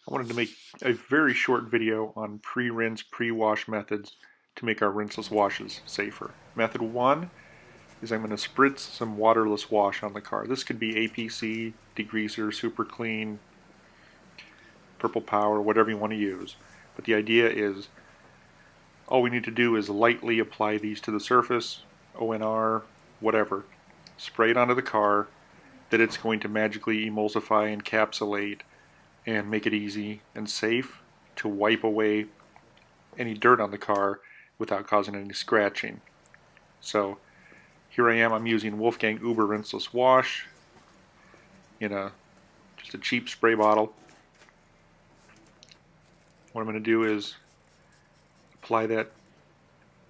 I wanted to make a very short video on pre-rinse, pre-wash methods to make our rinseless washes safer. Method 1 is I'm going to spritz some waterless wash on the car. This could be APC, degreaser, super clean, purple power, whatever you want to use. But the idea is all we need to do is lightly apply these to the surface, ONR, whatever. Spray it onto the car, that it's going to magically emulsify, encapsulate, and make it easy and safe to wipe away any dirt on the car without causing any scratching. So here I am, I'm using Wolfgang Uber Rinseless Wash in just a cheap spray bottle. What I'm going to do is apply that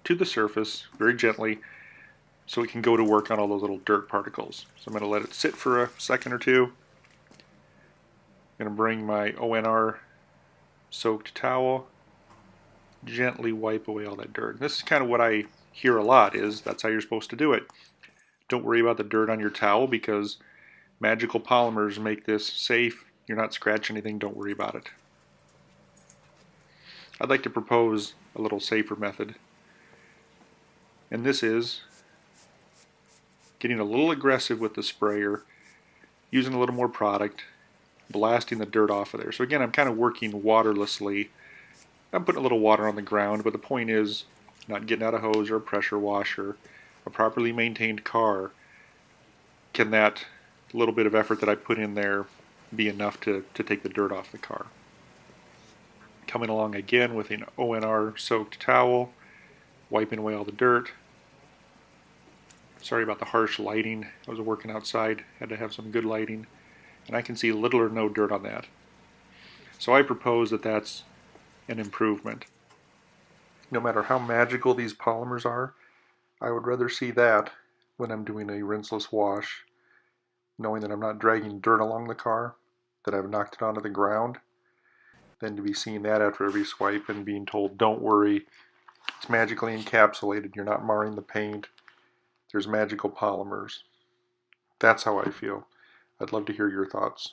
to the surface very gently so it can go to work on all those little dirt particles. So I'm going to let it sit for a second or two. I'm going to bring my ONR soaked towel, gently wipe away all that dirt. This is kind of what I hear a lot, is that's how you're supposed to do it. Don't worry about the dirt on your towel because magical polymers make this safe. You're not scratching anything, don't worry about it. I'd like to propose a little safer method, and this is getting a little aggressive with the sprayer, using a little more product, blasting the dirt off of there. So again, I'm kind of working waterlessly. I'm putting a little water on the ground, but the point is not getting out a hose or a pressure washer. A properly maintained car, can that little bit of effort that I put in there be enough to take the dirt off the car? Coming along again with an ONR soaked towel, wiping away all the dirt. Sorry about the harsh lighting. I was working outside, had to have some good lighting, and I can see little or no dirt on that. So I propose that that's an improvement. No matter how magical these polymers are, I would rather see that when I'm doing a rinseless wash, knowing that I'm not dragging dirt along the car, that I've knocked it onto the ground, than to be seeing that after every swipe and being told, don't worry, it's magically encapsulated, you're not marring the paint, there's magical polymers. That's how I feel. I'd love to hear your thoughts.